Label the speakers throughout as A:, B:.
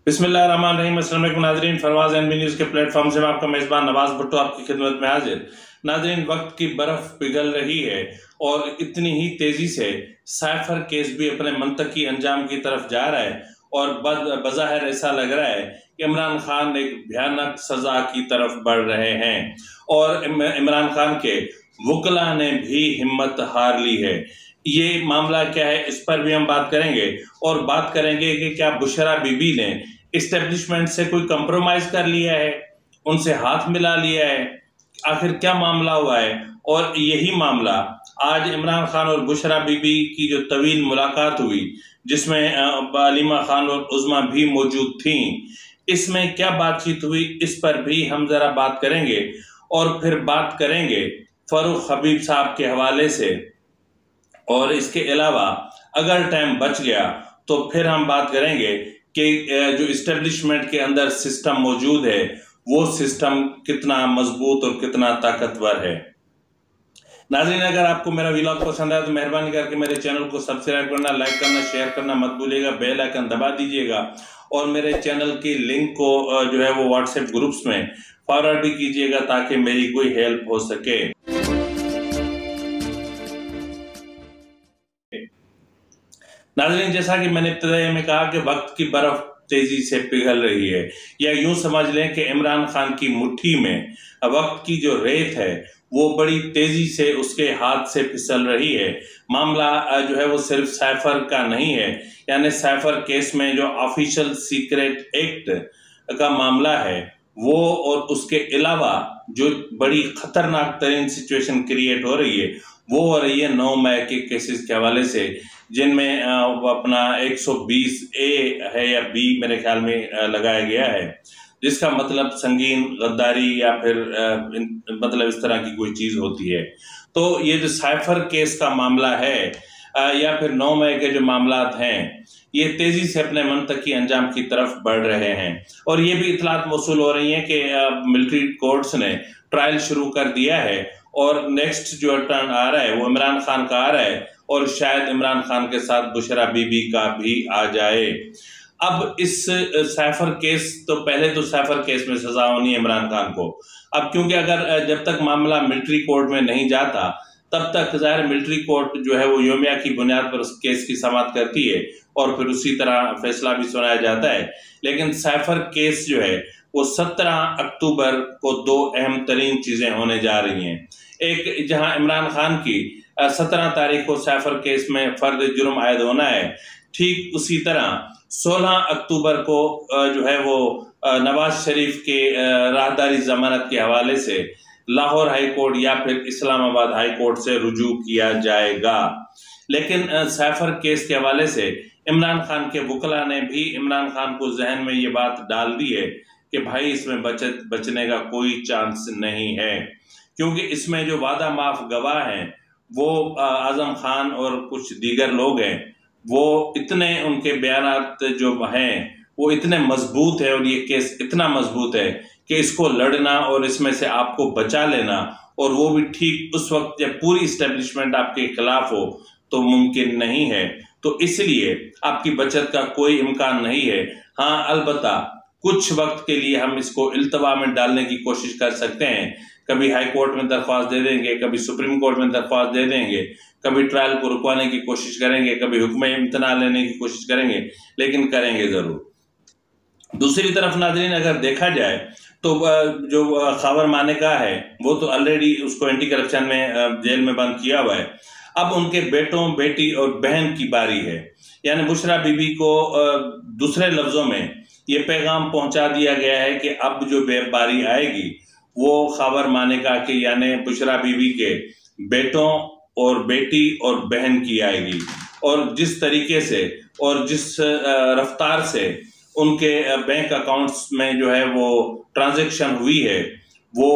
A: बिस्मिल्लाहिर्रहमानिर्रहीम। अस्सलाम वालेकुम नाज़रीन, फरवाज एनबी न्यूज़ के प्लेटफॉर्म से मैं आपका मेज़बान नवाज भुट्टो आपकी खिदमत में हाजिर। नाज़रीन, वक्त की बर्फ पिघल रही है और इतनी ही तेज़ी से साइफर केस भी अपने मंतकी अंजाम की तरफ जा रहा है और बज़ाहिर ऐसा लग रहा है कि इमरान खान एक भयानक सज़ा की तरफ बढ़ रहे हैं और इमरान खान के वकला ने भी हिम्मत हार ली है। ये मामला क्या है, इस पर भी हम बात करेंगे और बात करेंगे कि क्या बुशरा बीबी ने इस्टेब्लिशमेंट से कोई कंप्रोमाइज कर लिया है, उनसे हाथ मिला लिया है, आखिर क्या मामला हुआ है। और यही मामला आज इमरान खान और बुशरा बीबी की जो तवील मुलाकात हुई, जिसमें अलीमा खान और उज़मा भी मौजूद थीं, इसमें क्या बातचीत हुई, इस पर भी हम जरा बात करेंगे और फिर बात करेंगे फरूख हबीब साहब के हवाले से। और इसके अलावा अगर टाइम बच गया तो फिर हम बात करेंगे कि जो इस्टेब्लिशमेंट के अंदर सिस्टम मौजूद है वो सिस्टम कितना मजबूत और कितना ताकतवर है। नाज़रीन, अगर आपको मेरा व्लॉग पसंद आया तो मेहरबानी करके मेरे चैनल को सब्सक्राइब करना, लाइक करना, शेयर करना मत भूलिएगा, बेल आइकन दबा दीजिएगा और मेरे चैनल की लिंक को जो है वो व्हाट्सएप ग्रुप्स में फॉरवर्ड भी कीजिएगा ताकि मेरी कोई हेल्प हो सके। नाज़रीन, जैसा कि मैंने इब्तिदा में कहा कि वक्त की बर्फ तेजी से पिघल रही है, या यूं समझ लें कि इमरान खान की मुट्ठी में वक्त की जो रेत है वो बड़ी तेजी से उसके हाथ से फिसल रही है। मामला जो है वो सिर्फ साइफर का नहीं है, यानी साइफर केस में जो ऑफिशियल सीक्रेट एक्ट का मामला है वो, और उसके अलावा जो बड़ी खतरनाक तरीन सिचुएशन क्रिएट हो रही है वो हो रही है 9 मई के केसेस के हवाले से, जिनमें अपना 120A है या बी मेरे ख्याल में लगाया गया है, जिसका मतलब संगीन गद्दारी या फिर मतलब इस तरह की कोई चीज होती है। तो ये जो साइफर केस का मामला है या फिर 9 मई के जो मामलात हैं, ये तेजी से अपने मंतकी अंजाम की तरफ बढ़ रहे हैं। और ये भी इतलात मौसूल हो रही हैं कि मिलिट्री कोर्ट्स ने ट्रायल शुरू कर दिया है और नेक्स्ट जो टर्न आ रहा है वो इमरान खान का आ रहा है और शायद इमरान खान के साथ बुशरा बीबी का भी आ जाए। अब इस साइफर केस, तो पहले तो साइफर केस में सजा होनी है इमरान खान को। अब क्योंकि अगर जब तक मामला मिलिट्री कोर्ट में नहीं जाता तब तक ज़ाहिर मिलिट्री कोर्ट जो है वो योमिया की बुनियाद पर उस केस की समाअत करती है और फिर उसी तरह फैसला भी सुनाया जाता है। लेकिन साइफर केस जो है वो 17 अक्टूबर को 2 अहम तरीन चीजें होने जा रही हैं। एक, जहां इमरान खान की 17 तारीख को साइफर केस में फर्द जुर्म आयद होना है, ठीक उसी तरह 16 अक्टूबर को जो है वो नवाज शरीफ के राहदारी जमानत के हवाले से लाहौर हाई कोर्ट या फिर इस्लामाबाद हाई कोर्ट से रुजू किया जाएगा। लेकिन साइफर केस के हवाले से इमरान खान के वकला ने भी इमरान खान को जहन में ये बात डाल दी है कि भाई इसमें बचने का कोई चांस नहीं है, क्योंकि इसमें जो वादा माफ गवाह हैं वो आजम खान और कुछ दीगर लोग हैं, वो इतने उनके बयानात जो हैं वो इतने मजबूत है और ये केस इतना मजबूत है कि इसको लड़ना और इसमें से आपको बचा लेना, और वो भी ठीक उस वक्त जब पूरी इस्टेब्लिशमेंट आपके खिलाफ हो, तो मुमकिन नहीं है। तो इसलिए आपकी बचत का कोई इम्कान नहीं है। हाँ, अलबत्ता कुछ वक्त के लिए हम इसको इल्तवा में डालने की कोशिश कर सकते हैं। कभी हाई कोर्ट में दरख्वास्त दे देंगे, कभी सुप्रीम कोर्ट में दरख्वास्त दे देंगे, कभी ट्रायल को रुकवाने की कोशिश करेंगे, कभी हुक्म इम्तना लेने की कोशिश करेंगे, लेकिन करेंगे जरूर। दूसरी तरफ नाज़रीन, अगर देखा जाए तो जो खबर माने का है वो तो ऑलरेडी उसको एंटी करप्शन में जेल में बंद किया हुआ है। अब उनके बेटों, बेटी और बहन की बारी है, यानी बुशरा बीबी को दूसरे लफ्जों में ये पैगाम पहुंचा दिया गया है कि अब जो बारी आएगी वो खबर माने का कि यानी बुशरा बीबी के बेटों और बेटी और बहन की आएगी। और जिस तरीके से और जिस रफ्तार से उनके बैंक अकाउंट्स में जो है वो ट्रांजैक्शन हुई है वो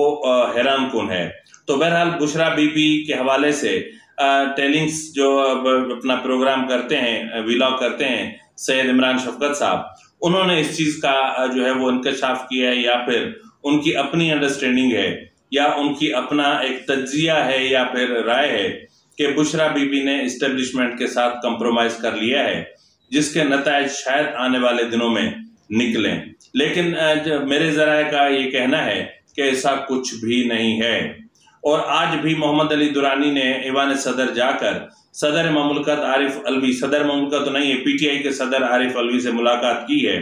A: हैरान कुन है। तो बहरहाल बुशरा बीबी के हवाले से टेलिंग्स जो अपना प्रोग्राम करते हैं, व्लॉग करते हैं सैयद इमरान शफकत साहब, उन्होंने इस चीज़ का जो है वो इंकशाफ किया है, या फिर उनकी अपनी अंडरस्टैंडिंग है, या उनकी अपना एक तज्जिया है या फिर राय है कि बुशरा बीबी ने इस्टेब्लिशमेंट के साथ कंप्रोमाइज कर लिया है, जिसके नतायज शायद आने वाले दिनों में निकलें। लेकिन मेरे ज़राए का ये कहना है कि ऐसा कुछ भी नहीं है। और आज भी मोहम्मद अली दुरानी ने ईवान सदर जाकर सदर ममलकत आरिफ अलवी, सदर ममलकत तो नहीं है, पीटीआई के सदर आरिफ अलवी से मुलाकात की है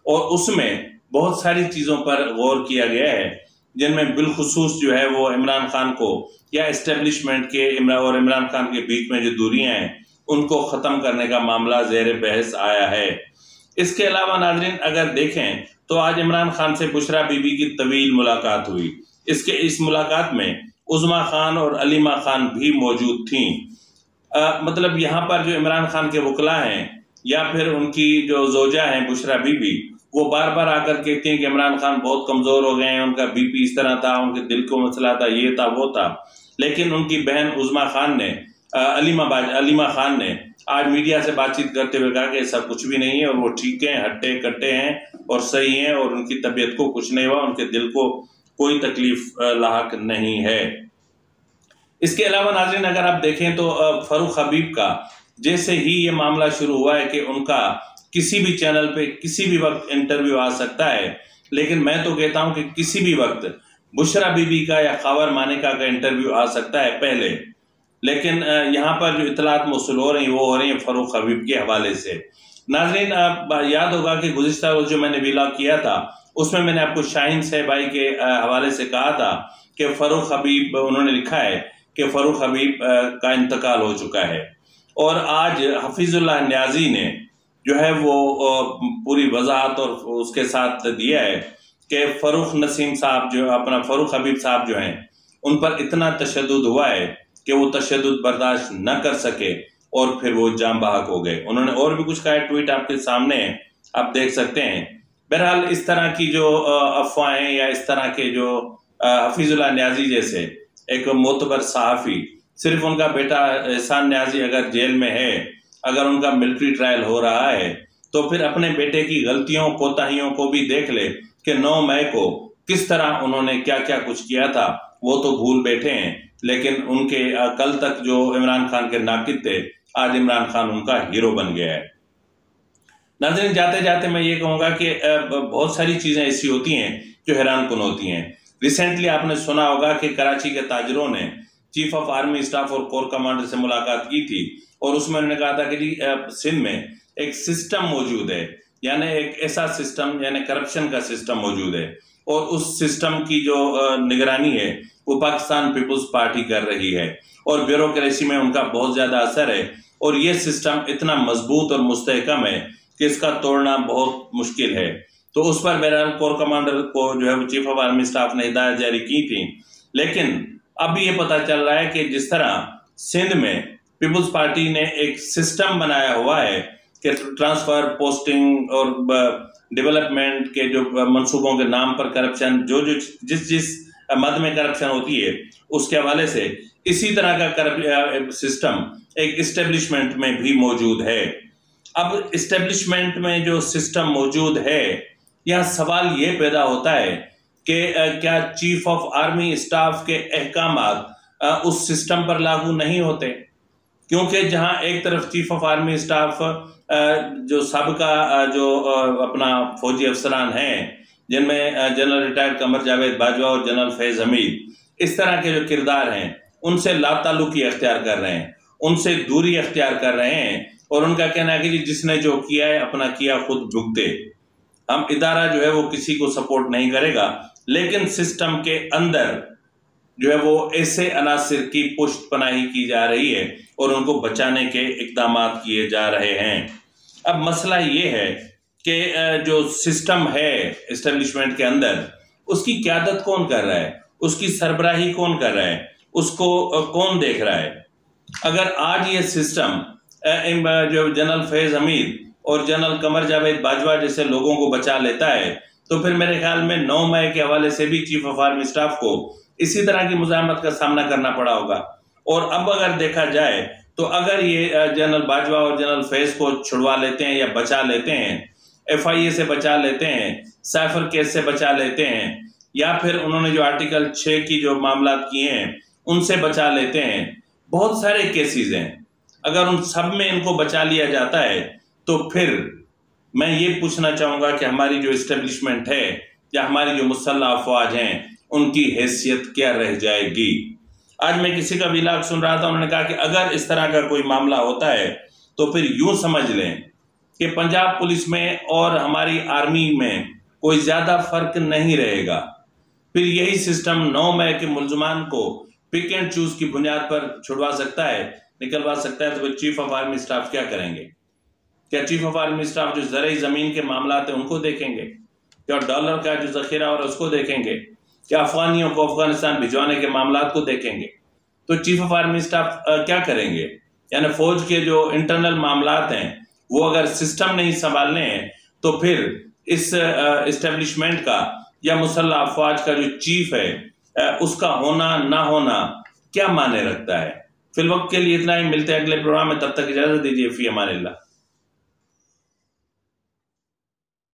A: और उसमें बहुत सारी चीज़ों पर गौर किया गया है, जिनमें बिलखुसूस जो है वो इमरान खान को या इस्टेब्लिशमेंट के इमरान खान के बीच में जो दूरियां हैं उनको ख़त्म करने का मामला ज़ेर बहस आया है। इसके अलावा नाज़रीन अगर देखें तो आज इमरान खान से बुशरा बीबी की तवील मुलाकात हुई। इस मुलाकात में उज़मा खान और अलीमा खान भी मौजूद थीं। मतलब यहाँ पर जो इमरान खान के वकला हैं या फिर उनकी जो जोजा हैं बुशरा बीबी, वो बार बार आकर कहती हैं कि इमरान खान बहुत कमज़ोर हो गए हैं, उनका बीपी इस तरह था, उनके दिल को मसला था, ये था वो था। लेकिन उनकी बहन उज़मा खान ने अलीमा खान ने आज मीडिया से बातचीत करते हुए कहा कि ऐसा कुछ भी नहीं है और वो ठीक हैं, हट्टे कट्टे हैं और सही हैं और उनकी तबीयत को कुछ नहीं हुआ, उनके दिल को कोई तकलीफ लाहक नहीं है। इसके अलावा नाज़रीन अगर आप देखें तो फरूख हबीब का जैसे ही ये मामला शुरू हुआ है कि उनका किसी भी चैनल पे किसी भी वक्त इंटरव्यू आ सकता है, लेकिन मैं तो कहता हूं कि किसी भी वक्त बुशरा बीबी का या खबर मानिका का इंटरव्यू आ सकता है पहले। लेकिन यहाँ पर जो इतलात मौसूल हो रही वो हो रही है फरूख हबीब के हवाले से। नाज़रीन याद होगा कि गुज़िश्ता रोज़ जो मैंने व्लॉग किया था उसमें मैंने आपको शाहीन से भाई के हवाले से कहा था कि फरूख हबीब, उन्होंने लिखा है कि फरूख हबीब का इंतकाल हो चुका है और आज हफीजुल्लाह न्याजी ने जो है वो पूरी वजाहत और उसके साथ दिया है कि फरूख नसीम साहब जो अपना फरूख हबीब साहब जो हैं उन पर इतना तशद्दुद हुआ है कि वो तशद्दुद बर्दाश्त न कर सके और फिर वो जाम बहक हो गए। उन्होंने और भी कुछ कहा है, ट्वीट आपके सामने है, आप देख सकते हैं। बहरहाल इस तरह की जो अफवाहें या इस तरह के जो हफीजुल्लाह न्याजी जैसे एक मोतबर सहाफ़ी, सिर्फ उनका बेटा एहसान न्याजी अगर जेल में है, अगर उनका मिलिट्री ट्रायल हो रहा है, तो फिर अपने बेटे की गलतियों कोताहियों को भी देख ले कि 9 मई को किस तरह उन्होंने क्या क्या कुछ किया था, वो तो भूल बैठे हैं। लेकिन उनके कल तक जो इमरान खान के नाकिद थे, आज इमरान खान उनका हीरो बन गया है। नाज़रीन जाते जाते मैं ये कहूँगा कि बहुत सारी चीज़ें ऐसी होती हैं जो हैरान कुन होती हैं। रिसेंटली आपने सुना होगा कि कराची के ताजरों ने चीफ ऑफ आर्मी स्टाफ और कोर कमांडर से मुलाकात की थी और उसमें उन्होंने कहा था कि जी सिंध में एक सिस्टम मौजूद है, यानी एक ऐसा सिस्टम यानी करप्शन का सिस्टम मौजूद है और उस सिस्टम की जो निगरानी है वो पाकिस्तान पीपुल्स पार्टी कर रही है और ब्यूरोक्रेसी में उनका बहुत ज़्यादा असर है और ये सिस्टम इतना मजबूत और मुस्तहकम है कि इसका तोड़ना बहुत मुश्किल है। तो उस पर बहरहाल कोर कमांडर को जो है चीफ ऑफ आर्मी स्टाफ ने हिदायत जारी की थी। लेकिन अब ये पता चल रहा है कि जिस तरह सिंध में पीपुल्स पार्टी ने एक सिस्टम बनाया हुआ है कि ट्रांसफर, पोस्टिंग और डेवलपमेंट के जो मंसूबों के नाम पर करप्शन, जो जिस मद में करप्शन होती है उसके हवाले से इसी तरह का सिस्टम एक इस्टेब्लिशमेंट में भी मौजूद है। अब इस्टेब्लिशमेंट में जो सिस्टम मौजूद है, यह सवाल ये पैदा होता है कि क्या चीफ ऑफ आर्मी स्टाफ के अहकामात उस सिस्टम पर लागू नहीं होते? क्योंकि जहां एक तरफ चीफ ऑफ आर्मी स्टाफ जो सबका जो अपना फौजी अफसरान हैं, जिनमें जनरल रिटायर्ड कमर जावेद बाजवा और जनरल फैज हमीद, इस तरह के जो किरदार हैं उनसे लाताल्लुकी अख्तियार कर रहे हैं, उनसे दूरी अख्तियार कर रहे हैं और उनका कहना है कि जिसने जो किया है अपना किया खुद भुगते। हम इदारा जो है वो किसी को सपोर्ट नहीं करेगा, लेकिन सिस्टम के अंदर जो है वो ऐसे अनासिर की पुष्ट पनाही की जा रही है और उनको बचाने के इक़दाम किए जा रहे हैं। अब मसला ये है कि जो सिस्टम है इस्टेब्लिशमेंट के अंदर, उसकी क़यादत कौन कर रहा है, उसकी सरबराही कौन कर रहा है, उसको कौन देख रहा है? अगर आज ये सिस्टम जो जनरल फैज हमीद और जनरल कमर जावेद बाजवा जैसे लोगों को बचा लेता है, तो फिर मेरे ख्याल में 9 मई के हवाले से भी चीफ ऑफ आर्मी स्टाफ को इसी तरह की मुज़ाहमत का सामना करना पड़ा होगा। और अब अगर देखा जाए तो अगर ये जनरल बाजवा और जनरल फैज को छुड़वा लेते हैं या बचा लेते हैं, FIA से बचा लेते हैं, साइफर केस से बचा लेते हैं, या फिर उन्होंने जो आर्टिकल 6 की जो मामला किए हैं उनसे बचा लेते हैं, बहुत सारे केसेस हैं, अगर उन सब में इनको बचा लिया जाता है तो फिर मैं ये पूछना चाहूँगा कि हमारी जो इस्टेब्लिशमेंट है या हमारी जो मुसल्लह अफवाज हैं, उनकी हैसियत क्या रह जाएगी। आज मैं किसी का विलाग सुन रहा था, उन्होंने कहा कि अगर इस तरह का कोई मामला होता है तो फिर यूं समझ लें कि पंजाब पुलिस में और हमारी आर्मी में कोई ज़्यादा फर्क नहीं रहेगा। फिर यही सिस्टम 9 मई के मुलजमान को पिक एंड चूज की बुनियाद पर छुड़वा सकता है, निकलवा सकता है। तो फिर चीफ ऑफ आर्मी स्टाफ क्या करेंगे? क्या चीफ ऑफ आर्मी स्टाफ जो ज़रई ज़मीन के मामला हैं उनको देखेंगे? क्या डॉलर का जो ज़ख़ीरा हो रहा है उसको देखेंगे? क्या अफगानियों को अफगानिस्तान भिजवाने के मामला को देखेंगे? तो चीफ ऑफ आर्मी स्टाफ क्या करेंगे? यानी फौज के जो इंटरनल मामलात हैं वो अगर सिस्टम नहीं संभालने हैं तो फिर इस इस्टेब्लिशमेंट का या मुसल्लह अफवाज का जो चीफ है उसका होना ना होना क्या माने रखता है। फिलवक्त के लिए इतना ही, मिलते हैं अगले प्रोग्राम में, तब तक इजाजत दीजिए। फी अमानिल्लाह।